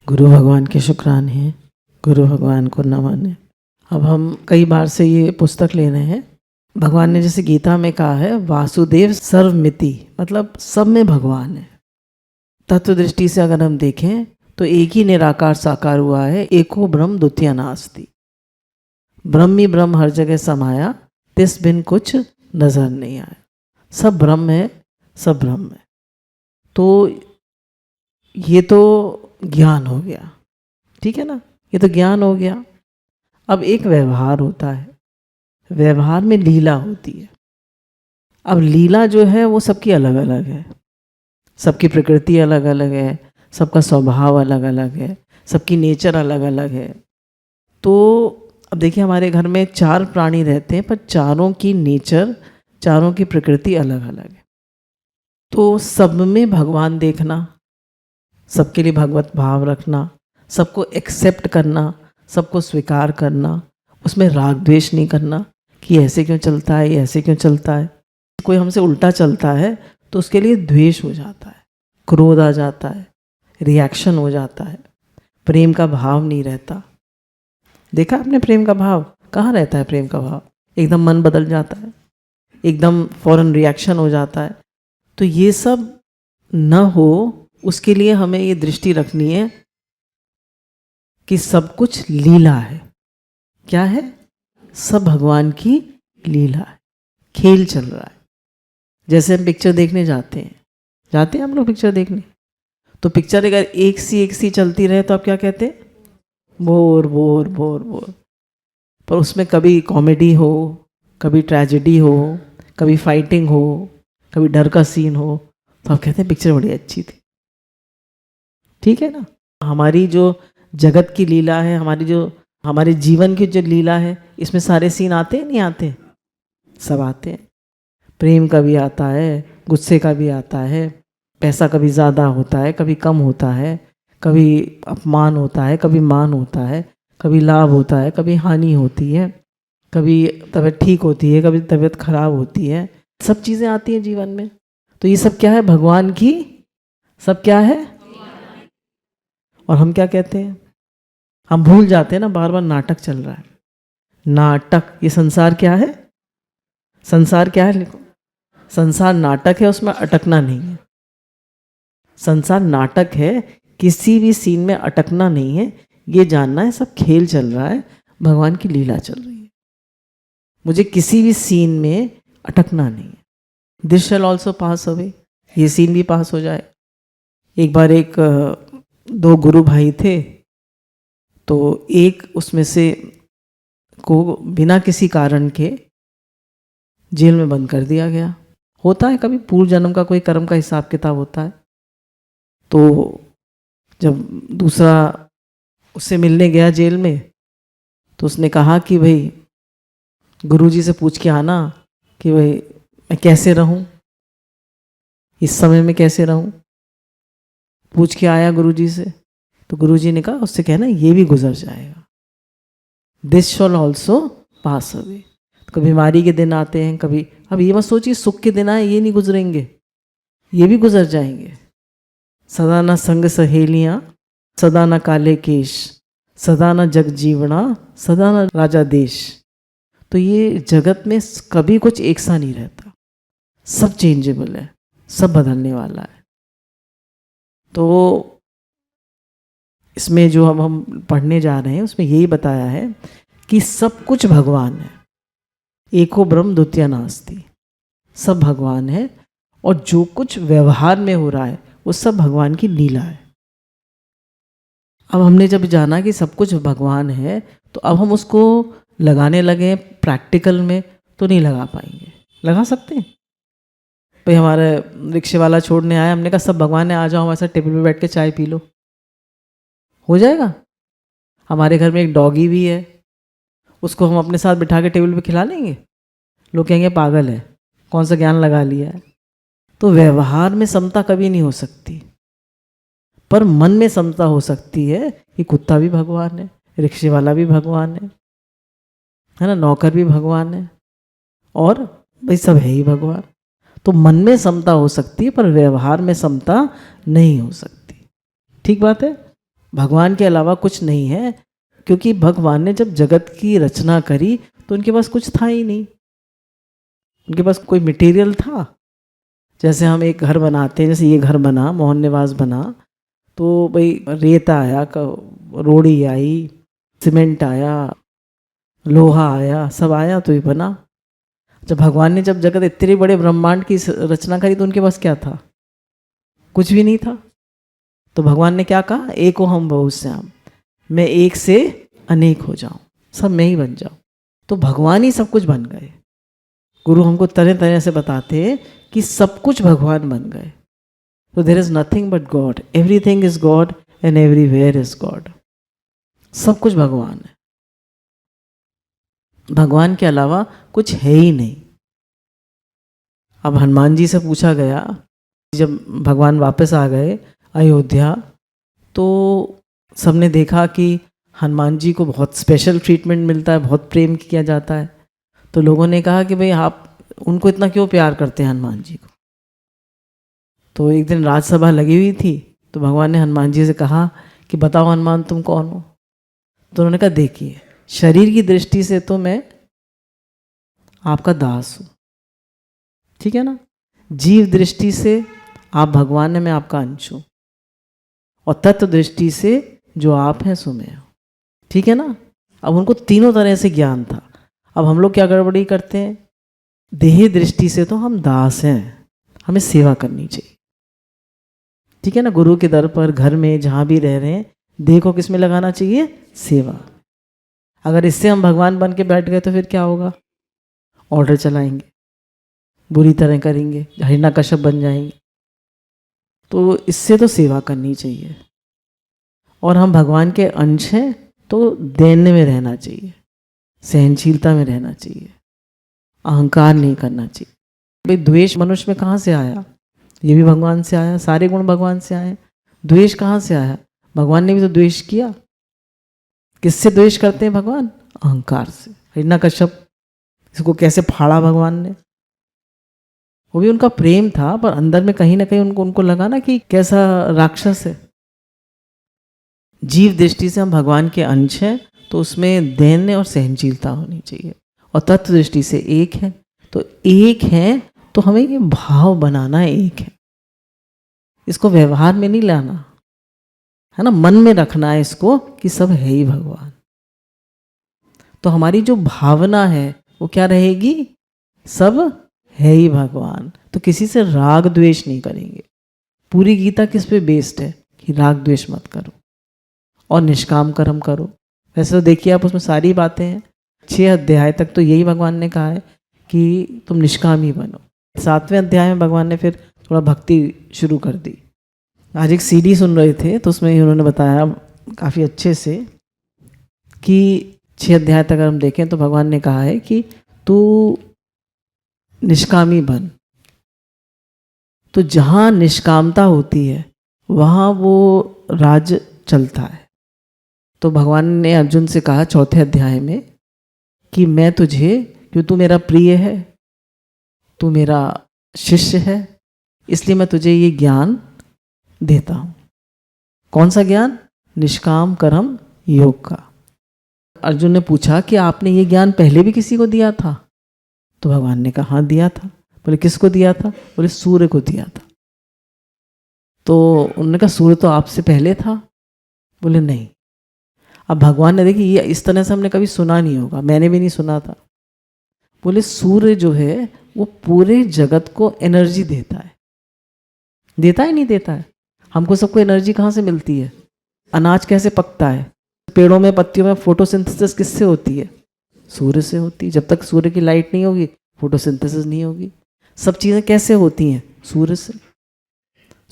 गुरु भगवान के शुक्राने हैं, गुरु भगवान को नमन है। अब हम कई बार से ये पुस्तक ले रहे हैं। भगवान ने जैसे गीता में कहा है वासुदेव सर्वमिति, मतलब सब में भगवान है। तत्व दृष्टि से अगर हम देखें तो एक ही निराकार साकार हुआ है, एको ब्रह्म द्वितीय नास्ति। ब्रह्म ही ब्रह्म हर जगह समाया, तिस बिन कुछ नजर नहीं आया। सब ब्रह्म है, सब ब्रह्म है। तो ये तो ज्ञान हो गया, ठीक है ना, ये तो ज्ञान हो गया। अब एक व्यवहार होता है, व्यवहार में लीला होती है। अब लीला जो है वो सबकी अलग अलग है, सबकी प्रकृति अलग अलग है, सबका स्वभाव अलग अलग है, सबकी नेचर अलग अलग है। तो अब देखिए हमारे घर में 4 प्राणी रहते हैं, पर चारों की नेचर, चारों की प्रकृति अलग अलग है। तो सब में भगवान देखना, सबके लिए भगवत भाव रखना, सबको एक्सेप्ट करना, सबको स्वीकार करना, उसमें राग द्वेष नहीं करना कि ऐसे क्यों चलता है, ये ऐसे क्यों चलता है। कोई हमसे उल्टा चलता है तो उसके लिए द्वेष हो जाता है, क्रोध आ जाता है, रिएक्शन हो जाता है, प्रेम का भाव नहीं रहता। देखा आपने प्रेम का भाव कहाँ रहता है? प्रेम का भाव एकदम मन बदल जाता है, एकदम फौरन रिएक्शन हो जाता है। तो ये सब न हो उसके लिए हमें ये दृष्टि रखनी है कि सब कुछ लीला है। क्या है? सब भगवान की लीला है, खेल चल रहा है। जैसे हम पिक्चर देखने जाते हैं हम लोग पिक्चर देखने, तो पिक्चर अगर एक सी चलती रहे तो आप क्या कहते हैं? Bore bore bore bore. पर उसमें कभी कॉमेडी हो, कभी ट्रेजेडी हो, कभी फाइटिंग हो, कभी डर का सीन हो, तो आप कहते हैं पिक्चर बड़ी अच्छी थी। ठीक है ना? हमारी जो जगत की लीला है, हमारे जीवन की जो लीला है, इसमें सारे सीन आते हैं नहीं आते? सब आते हैं। प्रेम का भी आता है, गुस्से का भी आता है, पैसा कभी ज़्यादा होता है, कभी कम होता है, कभी अपमान होता है, कभी मान होता है, कभी लाभ होता है, कभी हानि होती है, कभी तबीयत ठीक होती है, कभी तबीयत खराब होती है। सब चीज़ें आती हैं जीवन में। तो ये सब क्या है? भगवान की सब क्या है? और हम क्या कहते हैं? हम भूल जाते हैं ना, बार बार नाटक चल रहा है, नाटक। ये संसार क्या है? संसार क्या है? लिखो, संसार नाटक है, उसमें अटकना नहीं है। संसार नाटक है, किसी भी सीन में अटकना नहीं है। ये जानना है सब खेल चल रहा है, भगवान की लीला चल रही है। मुझे किसी भी सीन में अटकना नहीं है। This shall also pass away, ये सीन भी पास हो जाए। एक बार 2 गुरु भाई थे, तो एक उसमें से को बिना किसी कारण के जेल में बंद कर दिया गया। होता है कभी पूर्व जन्म का कोई कर्म का हिसाब किताब होता है। तो जब दूसरा उससे मिलने गया जेल में, तो उसने कहा कि भाई गुरुजी से पूछ के आना कि भाई मैं कैसे रहूं, इस समय में कैसे रहूं। पूछ के आया गुरुजी से, तो गुरुजी ने कहा उससे कहना ये भी गुजर जाएगा। This shawl also pass away. कभी बीमारी के दिन आते हैं, कभी, अब ये मत सोचिए सुख के दिन आए ये नहीं गुजरेंगे, ये भी गुजर जाएंगे। सदा न संग सहेलियां, सदा न काले केश, सदा न जग जीवना, सदा न राजा देश। तो ये जगत में कभी कुछ एक सा नहीं रहता, सब चेंजेबल है, सब बदलने वाला है। तो इसमें जो हम पढ़ने जा रहे हैं उसमें यही बताया है कि सब कुछ भगवान है, एको ब्रह्म द्वितीय नास्ति। सब भगवान है, और जो कुछ व्यवहार में हो रहा है वो सब भगवान की लीला है। अब हमने जब जाना कि सब कुछ भगवान है, तो अब हम उसको लगाने लगे प्रैक्टिकल में तो नहीं लगा पाएंगे। लगा सकते हैं? भाई हमारे रिक्शे वाला छोड़ने आया, हमने कहा सब भगवान है, आ जाओ हमारे साथ टेबल पे बैठ के चाय पी लो, हो जाएगा? हमारे घर में एक डॉगी भी है, उसको हम अपने साथ बिठा के टेबल पे खिला लेंगे? लोग कहेंगे पागल है, कौन सा ज्ञान लगा लिया है। तो व्यवहार में समता कभी नहीं हो सकती, पर मन में समता हो सकती है कि कुत्ता भी भगवान है, रिक्शे वाला भी भगवान है ना, नौकर भी भगवान है, और भाई सब है ही भगवान। तो मन में समता हो सकती है, पर व्यवहार में समता नहीं हो सकती। ठीक बात है? भगवान के अलावा कुछ नहीं है, क्योंकि भगवान ने जब जगत की रचना करी तो उनके पास कुछ था ही नहीं। उनके पास कोई मटेरियल था? जैसे हम एक घर बनाते हैं, जैसे ये घर बना, मोहन निवास बना, तो भाई रेत आया, रोड़ी आई, सीमेंट आया, लोहा आया, सब आया तो ये बना। जब भगवान ने जब जगत इतने बड़े ब्रह्मांड की रचना करी तो उनके पास क्या था? कुछ भी नहीं था। तो भगवान ने क्या कहा? एको हम बहुश्याम, मैं एक से अनेक हो जाऊं, सब मैं ही बन जाऊं। तो भगवान ही सब कुछ बन गए। गुरु हमको तरह तरह से बताते हैं कि सब कुछ भगवान बन गए। तो there is nothing but God, everything is God and everywhere is God. सब कुछ भगवान है, भगवान के अलावा कुछ है ही नहीं। अब हनुमान जी से पूछा गया, जब भगवान वापस आ गए अयोध्या, तो सबने देखा कि हनुमान जी को बहुत स्पेशल ट्रीटमेंट मिलता है, बहुत प्रेम किया जाता है। तो लोगों ने कहा कि भाई आप उनको इतना क्यों प्यार करते हैं हनुमान जी को। तो एक दिन राजसभा लगी हुई थी, तो भगवान ने हनुमान जी से कहा कि बताओ हनुमान तुम कौन हो। तो उन्होंने कहा देखिए, शरीर की दृष्टि से तो मैं आपका दास हूँ, ठीक है ना। जीव दृष्टि से आप भगवान हैं, मैं आपका अंश हूँ। और तत्व दृष्टि से जो आप हैं सो मैं हूँ, ठीक है ना। अब उनको तीनों तरह से ज्ञान था। अब हम लोग क्या गड़बड़ी करते हैं? देह दृष्टि से तो हम दास हैं, हमें सेवा करनी चाहिए, ठीक है ना। गुरु के दर पर, घर में, जहाँ भी रह रहे हैं, देह को किस में लगाना चाहिए? सेवा। अगर इससे हम भगवान बन के बैठ गए तो फिर क्या होगा? ऑर्डर चलाएंगे, बुरी तरह करेंगे, हिरण्यकश्यप बन जाएंगे। तो इससे तो सेवा करनी चाहिए। और हम भगवान के अंश हैं तो दैन्य में रहना चाहिए, सहनशीलता में रहना चाहिए, अहंकार नहीं करना चाहिए। भाई द्वेष मनुष्य में कहाँ से आया? ये भी भगवान से आया, सारे गुण भगवान से आए। द्वेष कहाँ से आया? भगवान ने भी तो द्वेष किया। किससे द्वेष करते हैं भगवान? अहंकार से। हिरण्यकश्यप, इसको कैसे फाड़ा भगवान ने? वो भी उनका प्रेम था, पर अंदर में कहीं ना कहीं उनको लगा ना कि कैसा राक्षस है। जीव दृष्टि से हम भगवान के अंश हैं, तो उसमें दैन्य और सहनशीलता होनी चाहिए। और तत्व दृष्टि से एक है, तो एक है तो हमें ये भाव बनाना एक है, इसको व्यवहार में नहीं लाना है ना, मन में रखना है इसको कि सब है ही भगवान। तो हमारी जो भावना है वो क्या रहेगी? सब है ही भगवान। तो किसी से राग द्वेष नहीं करेंगे। पूरी गीता किस पे बेस्ड है? कि राग द्वेष मत करो और निष्काम कर्म करो। वैसे तो देखिए आप, उसमें सारी बातें हैं। 6 अध्याय तक तो यही भगवान ने कहा है कि तुम निष्काम ही बनो। 7वें अध्याय में भगवान ने फिर थोड़ा भक्ति शुरू कर दी। आज एक सीडी सुन रहे थे तो उसमें उन्होंने बताया काफ़ी अच्छे से कि 6 अध्याय तक अगर हम देखें तो भगवान ने कहा है कि तू निष्कामी बन। तो जहाँ निष्कामता होती है वहाँ वो राज चलता है। तो भगवान ने अर्जुन से कहा 4थे अध्याय में कि मैं तुझे, क्यों तू मेरा प्रिय है, तू मेरा शिष्य है, इसलिए मैं तुझे ये ज्ञान देता हूँ। कौन सा ज्ञान? निष्काम कर्म योग का। अर्जुन ने पूछा कि आपने ये ज्ञान पहले भी किसी को दिया था? तो भगवान ने कहा हाँ दिया था। बोले किसको दिया था? बोले सूर्य को दिया था। तो उन्होंने कहा सूर्य तो आपसे पहले था। बोले नहीं। अब भगवान ने देखी ये इस तरह से हमने कभी सुना नहीं होगा, मैंने भी नहीं सुना था। बोले सूर्य जो है वो पूरे जगत को एनर्जी देता है। देता है नहीं देता है? हमको सबको एनर्जी कहाँ से मिलती है? अनाज कैसे पकता है? पेड़ों में, पत्तियों में फोटोसिंथेसिस किससे होती है? सूर्य से होती है। जब तक सूर्य की लाइट नहीं होगी फोटोसिंथेसिस नहीं होगी। सब चीज़ें कैसे होती हैं? सूर्य से।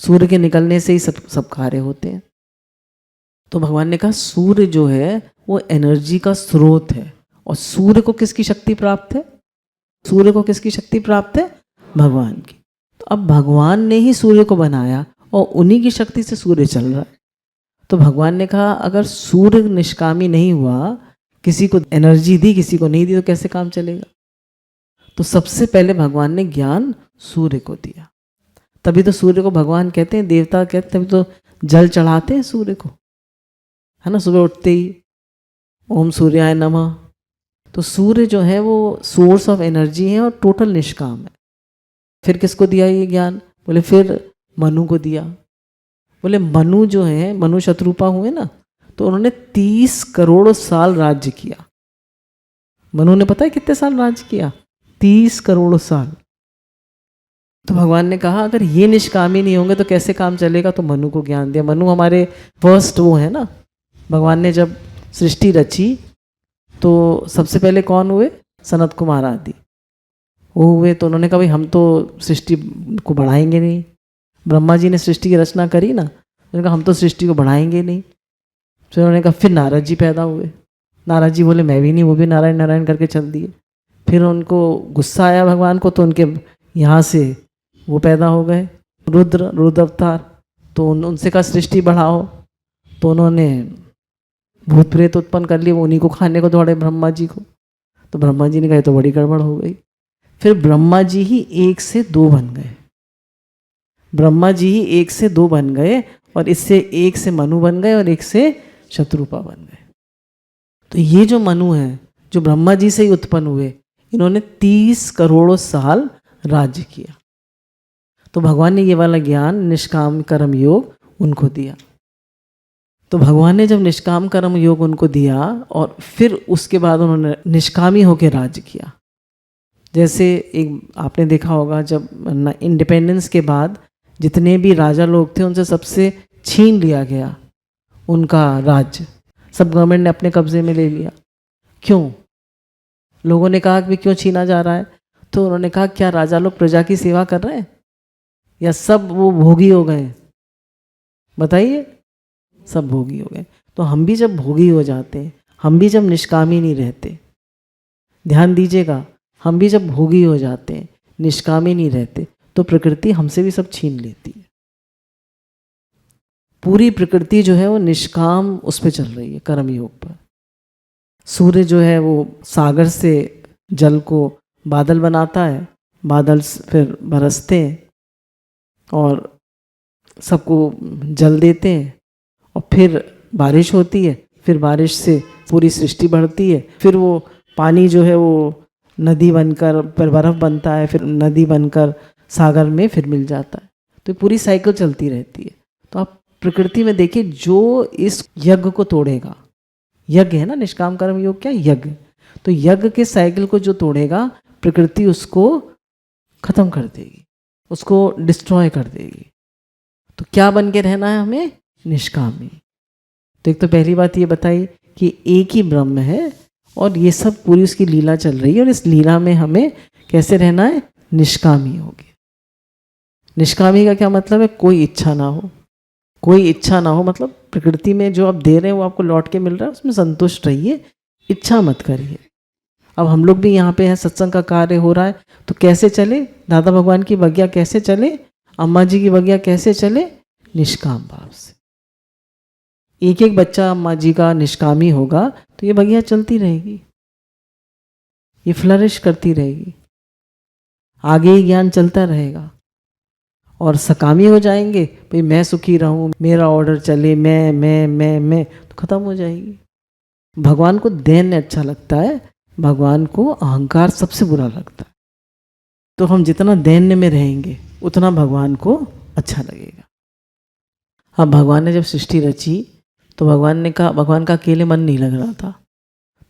सूर्य के निकलने से ही सब कार्य होते हैं। तो भगवान ने कहा सूर्य जो है वो एनर्जी का स्रोत है। और सूर्य को किसकी शक्ति प्राप्त है? सूर्य को किसकी शक्ति प्राप्त है? भगवान की। तो अब भगवान ने ही सूर्य को बनाया और उन्हीं की शक्ति से सूर्य चल रहा है। तो भगवान ने कहा अगर सूर्य निष्कामी नहीं हुआ, किसी को एनर्जी दी किसी को नहीं दी, तो कैसे काम चलेगा? तो सबसे पहले भगवान ने ज्ञान सूर्य को दिया। तभी तो सूर्य को भगवान कहते हैं, देवता कहते हैं, तभी तो जल चढ़ाते हैं सूर्य को। है ना, सुबह उठते ही ओम सूर्याय नमः। तो सूर्य जो है वो सोर्स ऑफ एनर्जी है और टोटल निष्काम है। फिर किसको दिया ये ज्ञान? बोले फिर मनु को दिया। बोले मनु जो है, मनु शत्रुपा हुए ना, तो उन्होंने 30 करोड़ साल राज्य किया। मनु ने पता है कितने साल राज्य किया? 30 करोड़ साल। तो भगवान ने कहा अगर ये निष्कामी नहीं होंगे तो कैसे काम चलेगा? तो मनु को ज्ञान दिया। मनु हमारे फर्स्ट वो है ना, भगवान ने जब सृष्टि रची तो सबसे पहले कौन हुए? सनत कुमार आदि वो हुए। तो उन्होंने कहा भाई हम तो सृष्टि को बढ़ाएंगे नहीं। ब्रह्मा जी ने सृष्टि की रचना करी ना, उन्होंने कहा हम तो सृष्टि को बढ़ाएंगे नहीं। फिर उन्होंने कहा फिर नारद जी पैदा हुए। नारद जी बोले मैं भी नहीं, वो भी नारायण नारायण करके चल दिए। फिर उनको गुस्सा आया भगवान को, तो उनके यहाँ से वो पैदा हो गए रुद्र अवतार। तो उनसे कहा सृष्टि बढ़ाओ, तो उन्होंने भूत प्रेत उत्पन्न कर लिए, वो उन्हीं को खाने को दौड़े ब्रह्मा जी को। तो ब्रह्मा जी ने कहा तो बड़ी गड़बड़ हो गई। फिर ब्रह्मा जी ही 1 से 2 बन गए। ब्रह्मा जी ही 1 से 2 बन गए, और इससे 1 से मनु बन गए और 1 से शत्रुपा बन गए। तो ये जो मनु है, जो ब्रह्मा जी से ही उत्पन्न हुए, इन्होंने 30 करोड़ साल राज्य किया। तो भगवान ने ये वाला ज्ञान निष्काम कर्म योग उनको दिया। तो भगवान ने जब निष्काम कर्म योग उनको दिया और फिर उसके बाद उन्होंने निष्कामी होकर राज्य किया। जैसे एक आपने देखा होगा जब इंडिपेंडेंस के बाद जितने भी राजा लोग थे उनसे सबसे छीन लिया गया उनका राज्य, सब गवर्नमेंट ने अपने कब्जे में ले लिया। क्यों? लोगों ने कहा कि क्यों छीना जा रहा है? तो उन्होंने कहा क्या राजा लोग प्रजा की सेवा कर रहे हैं या सब वो भोगी हो गए? बताइए, सब भोगी हो गए। तो हम भी जब भोगी हो जाते हैं, हम भी जब निष्कामी नहीं रहते, ध्यान दीजिएगा, हम भी जब भोगी हो जाते हैं, निष्कामी नहीं रहते, तो प्रकृति हमसे भी सब छीन लेती है। पूरी प्रकृति जो है वो निष्काम उस पर चल रही है, कर्म योग पर। सूर्य जो है वो सागर से जल को बादल बनाता है, बादल फिर बरसते हैं और सबको जल देते हैं, और फिर बारिश होती है, फिर बारिश से पूरी सृष्टि बढ़ती है, फिर वो पानी जो है वो नदी बनकर फिर बर्फ़ बनता है, फिर नदी बनकर सागर में फिर मिल जाता है। तो पूरी साइकिल चलती रहती है। तो आप प्रकृति में देखिए, जो इस यज्ञ को तोड़ेगा, यज्ञ है ना निष्काम कर्म योग, क्या यज्ञ, तो यज्ञ के साइकिल को जो तोड़ेगा प्रकृति उसको खत्म कर देगी, उसको डिस्ट्रॉय कर देगी। तो क्या बन के रहना है हमें? निष्कामी। तो एक तो पहली बात ये बताई कि एक ही ब्रह्म है और ये सब पूरी उसकी लीला चल रही है, और इस लीला में हमें कैसे रहना है? निष्कामी होगी। निष्कामी का क्या मतलब है? कोई इच्छा ना हो, कोई इच्छा ना हो, मतलब प्रकृति में जो आप दे रहे हैं वो आपको लौट के मिल रहा है, उसमें संतुष्ट रहिए, इच्छा मत करिए। अब हम लोग भी यहाँ पे हैं, सत्संग का कार्य हो रहा है, तो कैसे चले? दादा भगवान की बगिया कैसे चले? अम्मा जी की बगिया कैसे चले? निष्काम भाव से। एक एक बच्चा अम्मा जी का निष्कामी होगा तो ये बगिया चलती रहेगी, ये फ्लरिश करती रहेगी, आगे ही ज्ञान चलता रहेगा। और सकामी हो जाएंगे, भाई मैं सुखी रहूं, मेरा ऑर्डर चले, मैं, तो खत्म हो जाएगी। भगवान को दैन्य अच्छा लगता है, भगवान को अहंकार सबसे बुरा लगता है। तो हम जितना दैन्य में रहेंगे उतना भगवान को अच्छा लगेगा। अब भगवान ने जब सृष्टि रची तो भगवान ने कहा, भगवान का अकेले मन नहीं लग रहा था,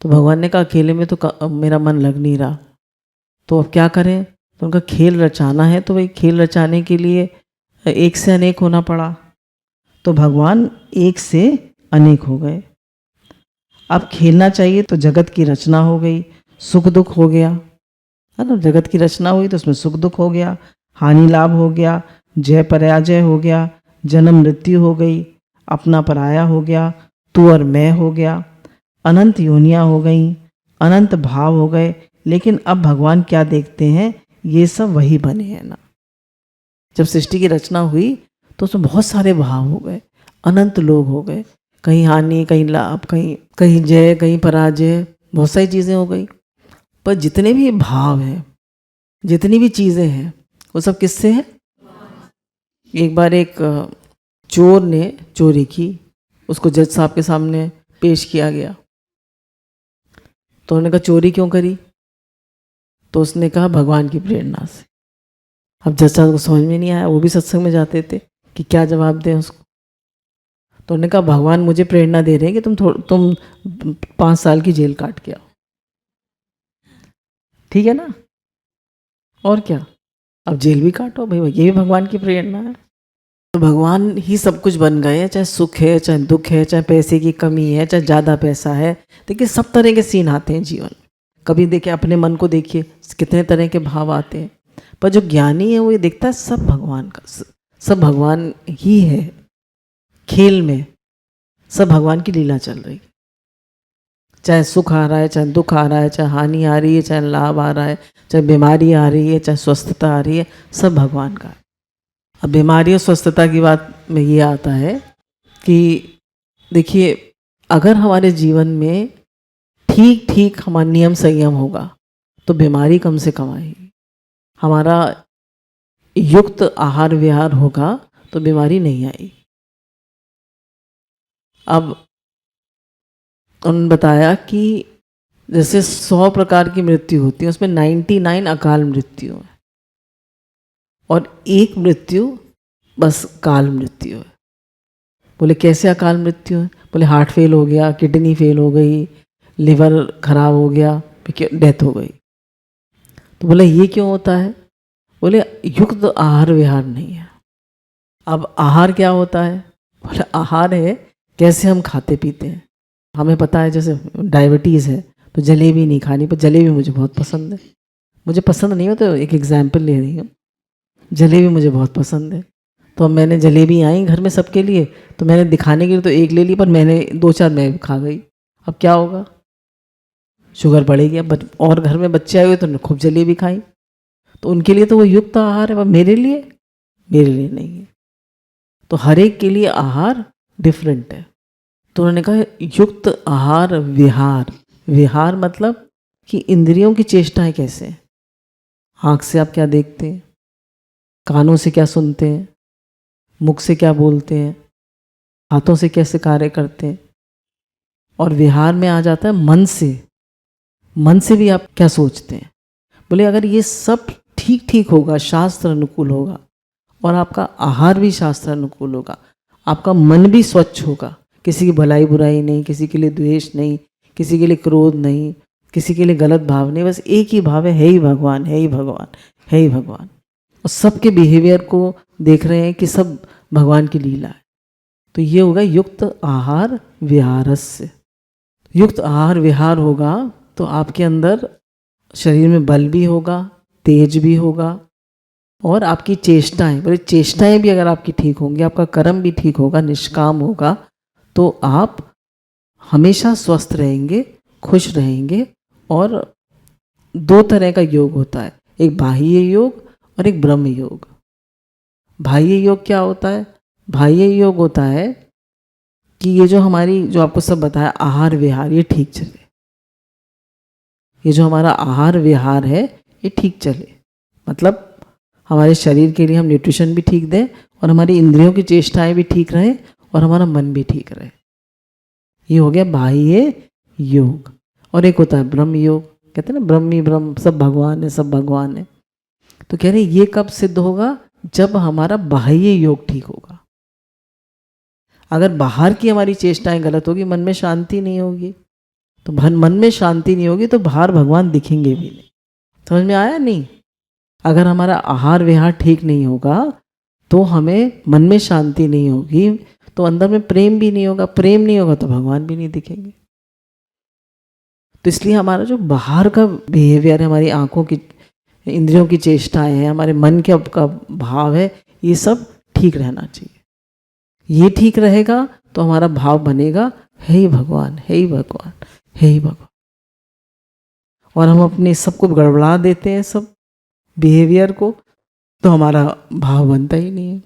तो भगवान ने कहा अकेले में तो मेरा मन लग नहीं रहा, तो अब क्या करें? तो उनका खेल रचाना है, तो भाई खेल रचाने के लिए एक से अनेक होना पड़ा। तो भगवान एक से अनेक हो गए। अब खेलना चाहिए तो जगत की रचना हो गई, सुख दुख हो गया, है ना। जगत की रचना हुई तो उसमें सुख दुख हो गया, हानि लाभ हो गया, जय पराजय हो गया, जन्म मृत्यु हो गई, अपना पराया हो गया, तू और मैं हो गया, अनंत योनियाँ हो गई, अनंत भाव हो गए। लेकिन अब भगवान क्या देखते हैं? ये सब वही बने हैं ना। जब सृष्टि की रचना हुई तो उसमें बहुत सारे भाव हो गए, अनंत लोग हो गए, कहीं हानि, कहीं लाभ, कहीं जय, कहीं पराजय, बहुत सारी चीज़ें हो गई। पर जितने भी भाव हैं, जितनी भी चीज़ें हैं, वो सब किससे हैं? एक बार एक चोर ने चोरी की, उसको जज साहब के सामने पेश किया गया। तो उन्होंने कहा चोरी क्यों करी? तो उसने कहा भगवान की प्रेरणा से। अब जज साहब को समझ में नहीं आया, वो भी सत्संग में जाते थे कि क्या जवाब दें उसको। तो उन्होंने कहा भगवान मुझे प्रेरणा दे रहे हैं कि तुम 5 साल की जेल काट के आओ। ठीक है ना? और क्या, अब जेल भी काटो भाई, ये भी भगवान की प्रेरणा है। तो भगवान ही सब कुछ बन गए हैं, चाहे सुख है, चाहे दुख है, चाहे पैसे की कमी है, चाहे ज़्यादा पैसा है। देखिए सब तरह के सीन आते हैं जीवन। कभी देखिए अपने मन को, देखिए कितने तरह के भाव आते हैं। पर जो ज्ञानी है वो ये देखता है सब भगवान का, सब भगवान ही है। खेल में सब भगवान की लीला चल रही है। चाहे सुख आ रहा है, चाहे दुख आ रहा है, चाहे हानि आ रही है, चाहे लाभ आ रहा है, चाहे बीमारी आ रही है, चाहे स्वस्थता आ रही है, सब भगवान का है। अब बीमारी और स्वस्थता की बात में ये आता है कि देखिए अगर हमारे जीवन में ठीक ठीक हमारा नियम संयम होगा तो बीमारी कम से कम आएगी। हमारा युक्त आहार विहार होगा तो बीमारी नहीं आएगी। अब उन्होंने बताया कि जैसे 100 प्रकार की मृत्यु होती है, उसमें 99 अकाल मृत्यु है और एक मृत्यु बस काल मृत्यु है। बोले कैसे अकाल मृत्यु है? बोले हार्ट फेल हो गया, किडनी फेल हो गई, लिवर खराब हो गया, डेथ हो गई। तो बोले ये क्यों होता है? बोले युक्त आहार विहार नहीं है। अब आहार क्या होता है? बोले आहार है कैसे हम खाते पीते हैं। हमें पता है जैसे डायबिटीज़ है तो जलेबी नहीं खानी, पर जलेबी मुझे बहुत पसंद है। मुझे पसंद नहीं हो तो एक एग्जाम्पल ले रही हूँ, जलेबी मुझे बहुत पसंद है। तो अब मैंने जलेबी आई घर में सबके लिए, तो मैंने दिखाने के लिए तो एक ले ली, पर मैंने 2-4 मैं खा गई। अब क्या होगा? शुगर बढ़ेगी। अब और घर में बच्चे आए हुए तो खूब जलेबी खाई, तो उनके लिए तो वो युक्त आहार है, पर मेरे लिए नहीं है। तो हर एक के लिए आहार डिफरेंट है। तो उन्होंने कहा युक्त आहार विहार। विहार मतलब कि इंद्रियों की चेष्टाएं कैसे हैं। आँख से आप क्या देखते हैं, कानों से क्या सुनते हैं, मुख से क्या बोलते हैं, हाथों से कैसे कार्य करते हैं। और विहार में आ जाता है मन से। मन से भी आप क्या सोचते हैं। बोले अगर ये सब ठीक ठीक होगा, शास्त्र अनुकूल होगा, और आपका आहार भी शास्त्र अनुकूल होगा, आपका मन भी स्वच्छ होगा, किसी की भलाई बुराई नहीं, किसी के लिए द्वेष नहीं, किसी के लिए क्रोध नहीं, किसी के लिए गलत भाव नहीं, बस एक ही भाव है ही भगवान, है ही भगवान, है ही भगवान। और सबके बिहेवियर को देख रहे हैं कि सब भगवान की लीला है। तो ये होगा युक्त आहार विहारस्य। युक्त आहार विहार होगा तो आपके अंदर शरीर में बल भी होगा, तेज भी होगा, और आपकी चेष्टाएं, बोले चेष्टाएं भी अगर आपकी ठीक होंगी, आपका कर्म भी ठीक होगा, निष्काम होगा, तो आप हमेशा स्वस्थ रहेंगे, खुश रहेंगे। और 2 तरह का योग होता है, एक बाह्य योग और एक ब्रह्म योग। बाह्य योग क्या होता है? बाह्य योग होता है कि ये जो हमारी, जो आपको सब बताया आहार विहार, ये ठीक चले। ये जो हमारा आहार विहार है ये ठीक चले, मतलब हमारे शरीर के लिए हम न्यूट्रिशन भी ठीक दें, और हमारी इंद्रियों की चेष्टाएं भी ठीक रहें, और हमारा मन भी ठीक रहे। ये हो गया बाह्य योग। और एक होता है ब्रह्म योग। कहते हैं ना ब्रह्म ही ब्रह्म, सब भगवान है, सब भगवान है। तो कह रहे ये कब सिद्ध होगा? जब हमारा बाह्य योग ठीक होगा। अगर बाहर की हमारी चेष्टाएं गलत होगी, मन में शांति नहीं होगी, तो मन में शांति नहीं होगी तो बाहर भगवान दिखेंगे भी नहीं। समझ में आया नहीं? अगर हमारा आहार विहार ठीक नहीं होगा तो हमें मन में शांति नहीं होगी, तो अंदर में प्रेम भी नहीं होगा, प्रेम नहीं होगा तो भगवान भी नहीं दिखेंगे। तो इसलिए हमारा जो बाहर का बिहेवियर है, हमारी आंखों की, इंद्रियों की चेष्टाएं हैं, हमारे मन के का भाव है, ये सब ठीक रहना चाहिए। ये ठीक रहेगा तो हमारा भाव बनेगा है ही भगवान, है ही भगवान, है ही भगवान। और हम अपने सबको गड़बड़ा देते हैं, सब बिहेवियर को, तो हमारा भाव बनता ही नहीं है।